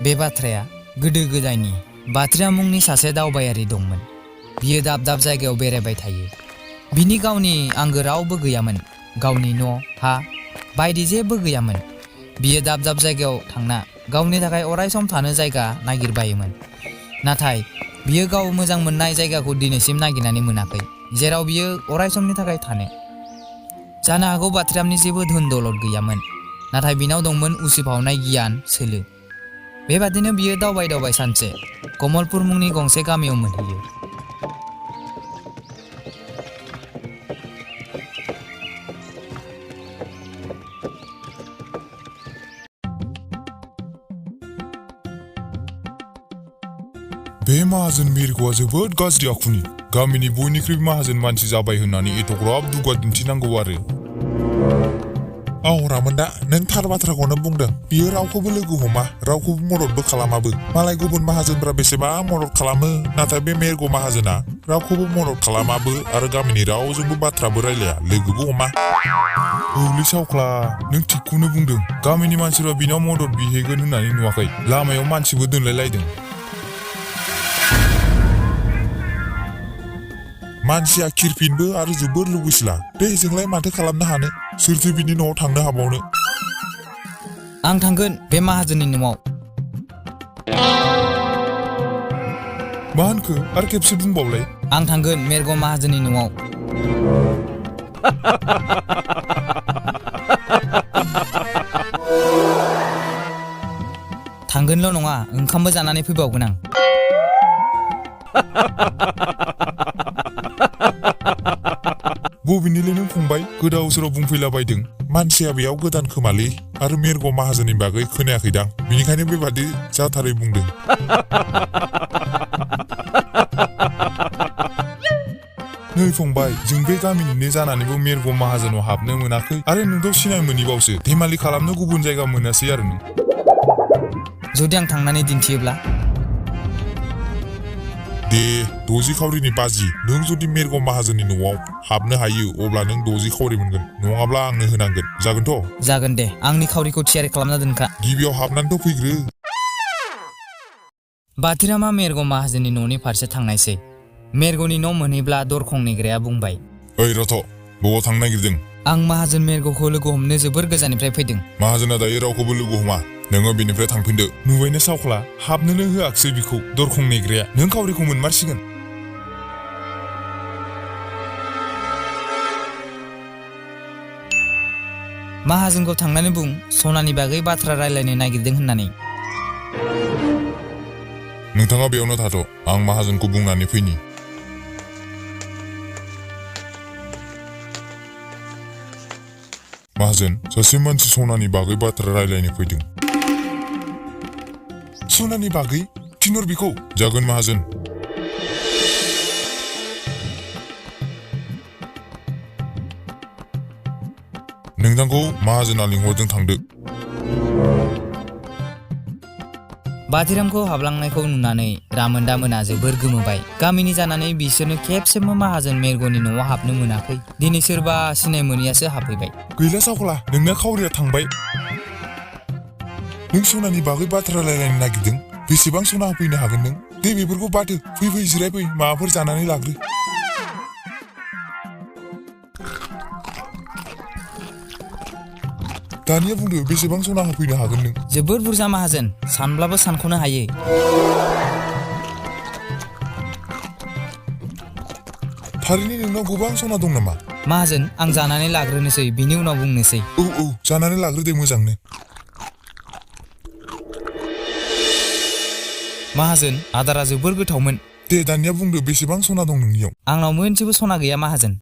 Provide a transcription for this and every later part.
बे बाथ्राया गोदो गोदायनि बाथ्रा मुंनि सासे दावबायारि दंमोन। बियो दाब दाब जायगायाव बेरायबाय थायो। बिनि गावनि आंगो रावबो गैयामोन। गावनि न' हा बायदि जेबो गैयामोन। बियो दाब दाब जायगायाव थांना गावनि थाखाय अरायसम थानो जायगा नागिरबायोमोन। नाथाय बियो गाव मोजां मोननाय जायगाखौ दिनैसिम नागिरनानै मोनाखै, जेराव बियो अरायसमनि थाखाय थानो। जानो हागौ बाथ्रामनि जेबो धोन दौलत गैयामोन, नाथाय बिनाव दंमोन उसिफावनाय गियान सोलो। बेबादिनो बियो दावबाय सानसे कमलपुर मुंनि गंसे गामियाव मोनहैयो। बे माहाजोन मिरग'आ जोबोद गाज्रि आखुनि। गामिनि बयनिख्रुइ माहाजोन मानसि जाबाय होननानै एथ'ग्राब दुगा दिन्थिनांगौ आरो। रामोनदा, नों थार बाथ्राखौनो बुंदों। बियो रावखौबो लोगो हमा, रावखौबो मददबो खालामाबो। मालाय गुबुन माहाजोनफ्रा बेसेबां मदद खालामो, नाथाय बे मिरग' माहाजोना रावखौबो मदद खालामाबो आरो गामिनि रावजोंबो बाथ्राबो रायलाया, लोगोबो हमा। औलै सावख्ला, नों थिगखौनो बुंदों। गामिनि मानसिफ्रा बिनाव मदद बिहैगोन होननानै नुवाखै। लामायाव मानसिबो दोनलायलायदों। मानसिया खिरफिनबो आरो जोबोर लुबैसुला। बे जोंलाय माथो खालामनो हानो? सोरथो बिनि न'आव थांनो हाबावनो? आं थांगोन बे माहाजोननि न'आव। मा होनखो? आरो खेबसे बुंबावलाय। आं थांगोन मिरग' माहाजोननि न'आव। थांगोनल' नङा, ओंखामबो जानानै फैबावगोन आं। बबेनिलै नों फंबाय? गोदाव सोराव बुंफैलाबायदों। मानसिया बेयाव गोदान खोमालै आरो मिरग' माहाजोननि बागै खोनायाखैदां, बिनिखायनो बेबादि जाथारै बुंदों। नै फंबाय, जों बे गामिनिनो जानानैबो मिरग' माहाजोनाव हाबनो मोनाखै आरो नोंखौ सिनाय मोनिबावसो। धेमालि खालामनो गुबुन जायगा मोनासै आरो नों। जुदि आं थांनानै दिन्थियोब्ला? दे, 60 खावरिनि बाजि। नों जुदि मिरग' माहाजोननि न'आव हाबनो हायो, अब्ला नों 60 खावरि मोनगोन। नङाब्ला आंनो होनांगोन। जागोनथ'? जागोन दे, आंनि खावरिखौ थियारि खालामना दोनखा। गिबियाव हाबनानैथ' फैग्रो। बाथिरामा मिरग' माहाजोननि न'नि फारसे थांनायसै। मिरग'नि न' मोनहैब्ला दरखं नेग्राया बुंबाय, ओइ रथ', बबाव थांनो नागिरदों? आं माहाजोन मिरग'खौ लोगो हमनो जोबोर गोजाननिफ्राय फैदों। माहाजोना दायो रावखौबो लोगो हमा। नोङो बेनिफ्राय थांफिनदो। नुबायनो सावख्ला, हाबनोनो होआखिसै बिखौ दरखं नेग्राया। नों खावरिखौ मोनमारसिगोन। माहाजोनखौ थांनानै बुं सनानि बागै बाथ्रा रायलायनो नागिरदों होननानै। नोंथाङा बेयावनो थाथ', आं माहाजोनखौ बुंनानै फैनि। माहाजोन, सासे मानसि सनानि बागै बाथ्रा रायलायनो फैदों। सनानि बागै? थिनहर बिखौ। जागोन माहाजोन। नोंथांखौ माहाजोना लिंहरदों, थांदो। बाथिरामखौ हाबलांनायखौ नुनानै रामोनदा मोना जोबोर गोमोबाय। गामिनि जानानै बिसोरनो खेबसेबो माहाजोन मिरग'नि न'आव हाबनो मोनाखै। दिनै सोरबा सिनाय मोनैयासो हाबफैबाय। गैला सावख्ला, नोंना खावरिया थांबाय। नों सनानि बागै बाथ्रा रायलायनो नागिरदों? बेसेबां सना होफैनो हागोन नों? दे बेफोरखौ बादो, फै जिरायफै, माबाफोर जानानै लाग्रो। दानिया बुंदो, बेसेबां सना होफैनो हागोन नों? जोबोर बुरजा माहाजोन, सानब्लाबो सानख'नो हायो। थारैनो नोंनाव गोबां सना दं नामा? माहाजोन, आं जानानै लाग्रोनोसै, बिनि उनाव बुंनोसै। औ, जानानै लाग्रो दे मोजांनो। माहाजोन, आदारा जोबोर गोथावमोन। दे दानिया बुंदो, बेसेबां सना दं नोंनियाव? आंनाव मोनसेबो सना गैया माहाजोन।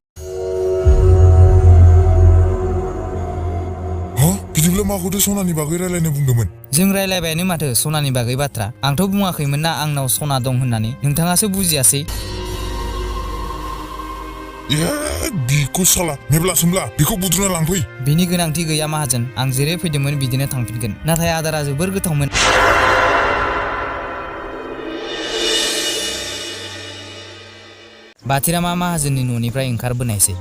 बिदिब्ला माखौथो सनानि बागै रायलायनो बुंदोंमोन? जों रायलायबायानो माथो सनानि बागै बाथ्रा। आंथ' बुङाखैमोन ना आंनाव सना दं होननानै। नोंथाङासो बुजियासै। बिखौ साला, मेब्ला सोमब्ला, बिखौ बुद्रुना लांफै। बिनि गोनांथि गैया माहाजोन, आं जेरै फैदोंमोन बिदिनो थांफिनगोन। नाथाय आदारा जोबोर गोथावमोन। बाथिरामा माहाजोननि न'निफ्राय ओंखारबोनायसै।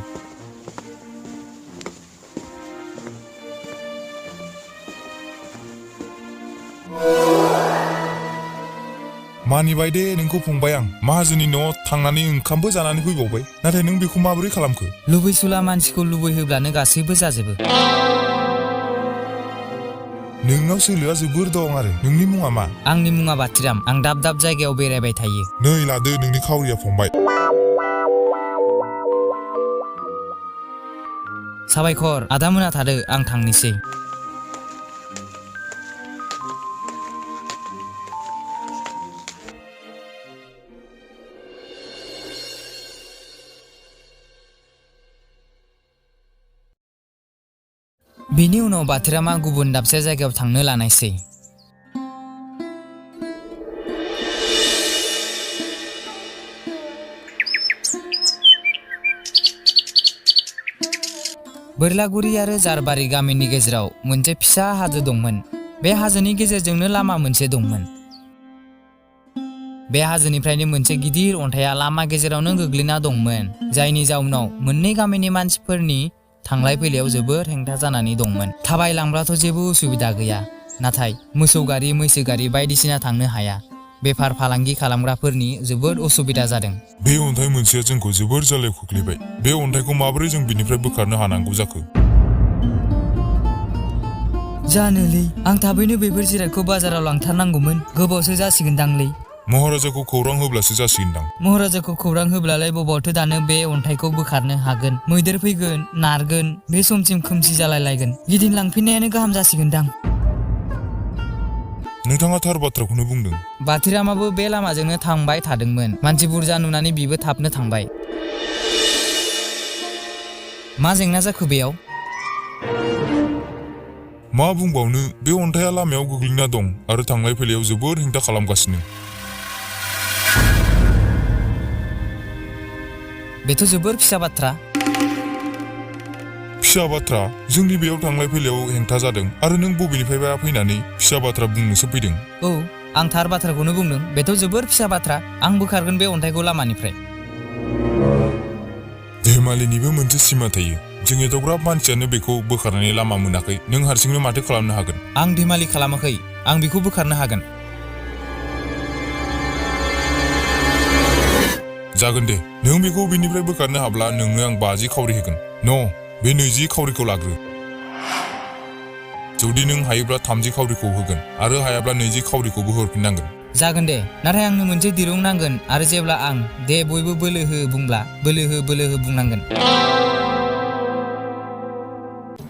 मानिबाय दे नोंखौ फंबाय आं माहाजोननि न'आव थांनानै ओंखामबो जानानै फैबावबाय नाथाय नों बेखौ माबोरै खालामखो लुबैसुला मानसिखौ लुबैहोब्लानो गासैबो जाजोबो नोंनाव सोलोआ जोबोर दं आरो नोंनि मुङा मा आंनि मुङा बाथिराम आं दाब दाब जायगायाव बेरायबाय थायो नै लादो नोंनि खावरिया फंबाय साबायखर आदामोना थादो आं थांनोसै बिनि उनाव बाथिरामा गुबुन दाबसे जायगायाव थांनो लानायसै बोरलागुरि आरो जारबारि गामिनि गेजेराव मोनसे फिसा हाजो दंमोन बे हाजोनि गेजेरजोंनो लामा मोनसे दंमोन बे हाजोनिफ्रायनो मोनसे गिदिर अन्थाइया लामा गेजेरावनो गोग्लैना दंमोन जायनि जाउनाव मोननै गामिनि मानसिफोरनि थांलाय फैलायाव जोबोद हेंथा जानानै दंमोन थाबायलांब्लाथ' जेबो उसुबिदा गैया नाथाय मोसौ गारि मैसो गारि बायदिसिना थांनो हाया बेफार फालांगि खालामग्राफोरनि जोबोद उसुबिदा जादों बे अन्थाइ मोनसेया जोंखौ जोबोर जालायाव खोख्लैबाय बे अन्थाइखौ माबोरै जों बिनिफ्राय बोखारनो हानांगौ जाखो जानोलै आं थाबैनो बेफोर जिरादखौ बाजाराव लांथारनांगौमोन गोबावसो जासिगोनदांलै महाराजाखौ खौरां होब्लासो जासिगोनदां महाराजाखौ खौरां होब्लालाय बबावथो दानो बे अन्थाइखौ बोखारनो हागोन मैदेर फैगोन नारगोन बे समसिम खोमसि जालायलायगोन गिदिंलांफिननायानो गाहाम जासिगोनदां नोंथाङा थार बाथ्राखौनो बुंदों बाथिरामाबो बे लामाजोंनो थांबाय थादोंमोन मानसि बुरजा नुनानै बिबो थाबनो थांबाय मा जेंना जाखो बेयाव मा बुंबावनो बे अन्थाइया लामायाव गोग्लैना दं आरो थांलाय फैलायाव जोबोर हेंथा खालामगासिनो बेथ' जोबोर फिसा बाथ्रा फिसा बाथ्रा जोंनि बेयाव थांलाय फैलायाव हेंथा जादों आरो नों बबेनिफ्रायबा फैनानै फिसा बाथ्रा बुंनोसो फैदों औ आं थार बाथ्राखौनो बुंदों बेथ' जोबोर फिसा बाथ्रा आं बोखारगोन बे अन्थाइखौ लामानिफ्राय धेमालिनिबो मोनसे सिमा थायो जों एथ'ग्राब मानसियानो बेखौ बोखारनानै लामा मोनाखै नों हारसिंनो माथो खालामनो हागोन आं धेमालि खालामाखै आं बेखौ बोखारनो हागोन जागोन दे नों बेखौ बिनिफ्राय बोखारनो हाब्ला नोंनो आं 50 खावरि होगोन न' बे 20 खावरिखौ लाग्रो जुदि नों हायोब्ला 30 खावरिखौ होगोन आरो हायाब्ला 20 खावरिखौबो हरफिननांगोन जागोन दे नाथाय आंनो मोनसे दिरुं नांगोन आरो जेब्ला आं दे बयबो बोलो हो बुंब्ला बोलो हो बुंनांगोन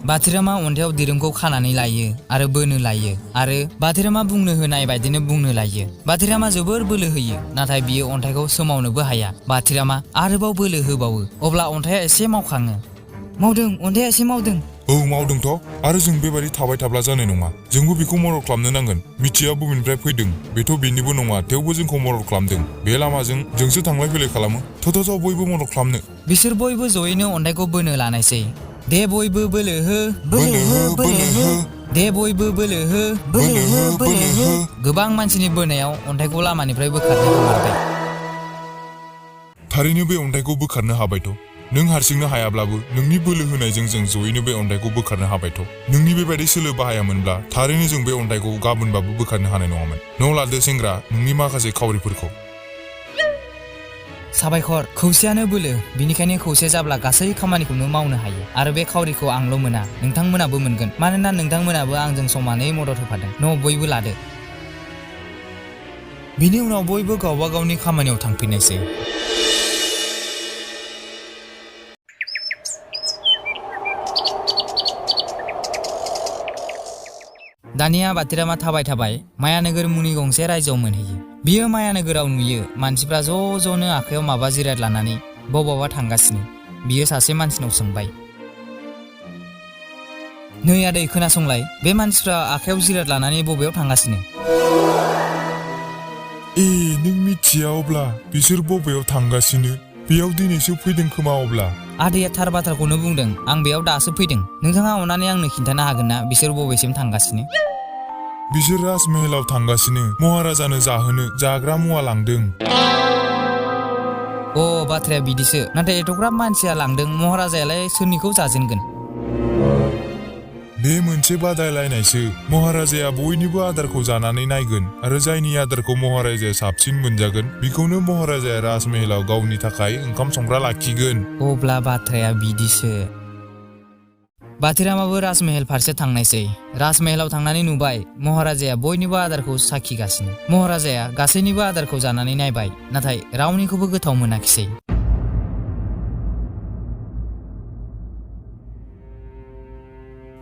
बाथिरामा अन्थायाव दिरुंखौ खानानै लायो आरो बोनो लायो आरो बाथिरामा बुंनो होनाय बायदिनो बुंनो लायो बाथिरामा जोबोर बोलो होयो नाथाय बियो अन्थाइखौ सोमावनोबो हाया बाथिरामा आरोबाव बोलो होबावो अब्ला अन्थाइया एसे मावखाङो मावदों अन्थाइया एसे मावदों औ मावदोंथ' आरो जों बेबायदि थाबाय थाब्ला जानाय नङा जोंबो बेखौ मदद खालामनो नांगोन मिथिया बबेनिफ्राय फैदों बेथ' बेनिबो नङा थेवबो जोंखौ मदद खालामदों बे लामाजों जोंसो थांलाय फैलाय खालामो थ' बयबो मदद खालामनो बिसोर बयबो जयैनो अन्थाइखौ बोनो लानायसै दे बयबो बोलो हो दे बयबो बोलो हो गोबां मानसिनि बोनायाव अन्थाइखौ लामानिफ्राय बोखारनो हामारबाय थारैनो बे अन्थाइखौ बोखारनो हाबायथ' नों हारसिंनो हायाब्लाबो नोंनि बोलो होनायजों जों जयैनो बे अन्थाइखौ बोखारनो हाबायथ' नोंनि बेबायदि सोलो बाहायामोनब्ला थारैनो जों बे अन्थाइखौ गाबोनबाबो बोखारनो हानाय नङामोन न' लादो सेंग्रा नोंनि माखासे खावरिफोरखौ साबायखर खौसेयानो बोलो बिनिखायनो खौसे जाब्ला गासै खामानिखौनो मावनो हायो आरो बे खावरिखौ आंल' मोना नोंथांमोनाबो मोनगोन मानोना नोंथांमोनाबो आंजों समानै मदद होफादों न' बयबो लादो बिनि उनाव बयबो गावबा गावनि खामानियाव थांफिननायसै दानिया बाथिरामा थाबाय मायानोगोर मुंनि गंसे रायजोआव मोनहैयो बियो मायानोगोराव नुयो मानसिफ्रा ज'नो आखायाव माबा जिराद लानानै बबावबा थांगासिनो बियो सासे मानसिनाव सोंबाय नै आदै खोनासंलाय बे मानसिफ्रा आखायाव जिराद लानानै बबेयाव थांगासिनो नों मिथिया अब्ला बिसोर बबेयाव थांगासिनो बेयाव दिनैसो फैदों खोमा अब्ला आदैया थार बाथ्राखौनो बुंदों आं बेयाव दासो फैदों नोंथाङा अननानै आंनो खिन्थानो हागोन ना बिसोर बबेसिम थांगासिनो बिसोर राजमहलाव थांगासिनो महाराजानो जाहोनो जाग्रा मुवा लांदों बाथ्राया बिदिसो नाथाय एथ'ग्राब मानसिया लांदों महाराजायालाय सोरनिखौ जाजेनगोन बे मोनसे बादायलायनायसो महाराजाया बयनिबो आदारखौ जानानै नायगोन आरो जायनि आदारखौ महाराजाया साबसिन मोनजागोन बिखौनो महाराजाया राजमहलाव गावनि थाखाय ओंखाम संग्रा लाखिगोन। अब्ला बाथ्राया बिदिसो। बाथिरामाबो राजमहल फारसे थांनायसै। राजमहलाव थांनानै नुबाय महाराजाया बयनिबो आदारखौ साखिगासिनो। महाराजाया गासैनिबो आदारखौ जानानै नायबाय नाथाय रावनिखौबो गोथाव मोनाखिसै।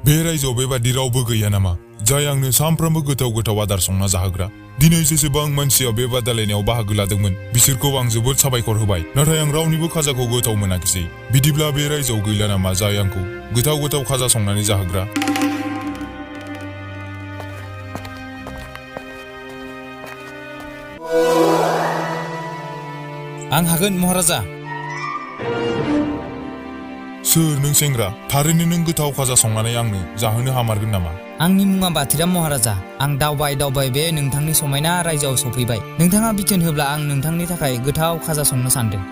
बे रायजोआव बेबादि रावबो गैया नामा जाय आंनो सानफ्रोमबो गोथाव गोथाव आदार संना जाहोग्रा? दिनै जेसेबां मानसिया बे बादायलायनायाव बाहागो लादोंमोन बिसोरखौ आं जोबोद साबायखर होबाय नाथाय आं रावनिबो खाजाखौ गोथाव मोनाखिसै। बिदिब्ला बे रायजोआव गैला नामा जाय आंखौ गोथाव गोथाव खाजा संनानै जाहोग्रा? आं हागोन महाराजा। सोर नों सेंग्रा? थारैनो नों गोथाव खाजा संनानै आंनो जाहोनो हामारगोन नामा? आंनि मुङा बाथिराम महाराजा। आं दावबाय बे नोंथांनि समायना रायजोआव सफैबाय। नोंथाङा बिथोन होब्ला आं नोंथांनि थाखाय गोथाव खाजा संनो सानदों।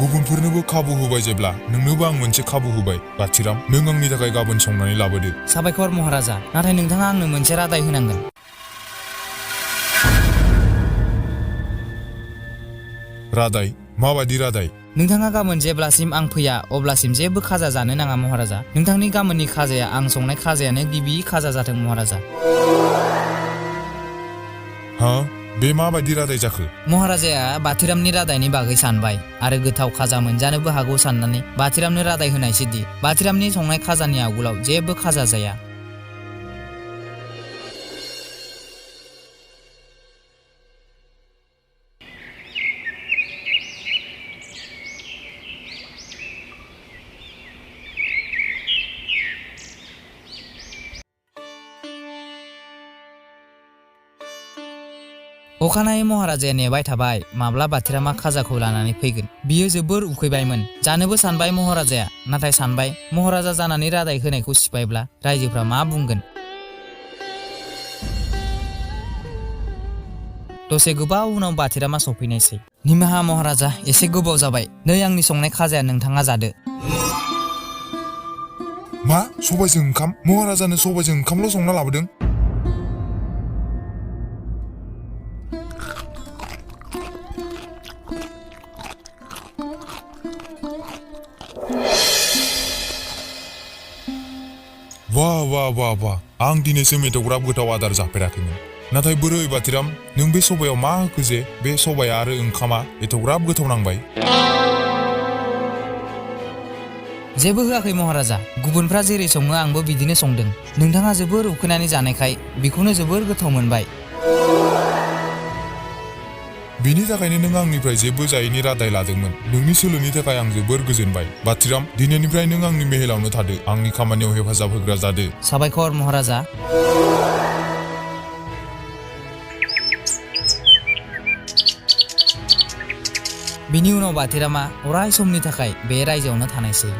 गुबुनफोरनोबो खाबु होबाय जेब्ला नोंनोबो आं मोनसे खाबु होबाय। बाथिराम नों आंनि थाखाय गाबोन संनानै लाबोदो। साबायखर महाराजा, नाथाय नोंथाङा आंनो मोनसे रादाय होनांगोन। रादाय? माबादि रादाय? नोंथाङा गाबोन जेब्लासिम आं फैया अब्लासिम जेबो खाजा जानो नाङा महाराजा। नोंथांनि गाबोननि खाजाया आं संनाय खाजायानो गिबि खाजा जाथों महाराजा। हा? बे माबादि रादाय जाखो? महाराजाया बाथिरामनि रादायनि बागै सानबाय आरो गोथाव खाजा मोनजानोबो हागौ साननानै बाथिरामनो रादाय होनायसोदि बाथिरामनि संनाय खाजानि आगोलाव जेबो खाजा जाया। अखानायै महाराजाया नेबाय थाबाय माब्ला बाथिरामा खाजाखौ लानानै फैगोन। बियो जोबोर उखैबायमोन। जानोबो सानबाय महाराजाया, नाथाय सानबाय महाराजा जानानै रादाय होनायखौ सिफायब्ला रायजोफ्रा मा बुंगोन। दसे गोबाव उनाव बाथिरामा सफैनायसै। निमाहा महाराजा, एसे गोबाव जाबाय। नै आंनि संनाय खाजाया, नोंथाङा जादो। मा? सबायजों ओंखाम? महाराजानो सबायजों ओंखामल' संना लाबोदों? वाह आं दिनैसो मेथ'ग्राब गोथाव आदार जाफेराखैमोन। नाथाय बोरै बाथिराम, नों बे सबायाव मा होखो जे बे सबाया आरो ओंखामा एथ'ग्राब गोथाव नांबाय? जेबो होआखै महाराजा। गुबुनफ्रा जेरै सङो आंबो बिदिनो संदों। नोंथाङा जोबोर उखैनानै जानायखाय बेखौनो जोबोर गोथाव मोनबाय। बिनि थाखायनो नों आंनिफ्राय जेबो जायैनि रादाय लादोंमोन। नोंनि सोलोनि थाखाय आं जोबोर गोजोनबाय। बाथिराम, दिनैनिफ्राय नों आंनि मेहेलावनो थादो। आंनि खामानियाव हेफाजाब होग्रा जादो। साबायखर महाराजा। बिनि उनाव बाथिरामा अराय समनि थाखाय बे रायजोआवनो थानायसै।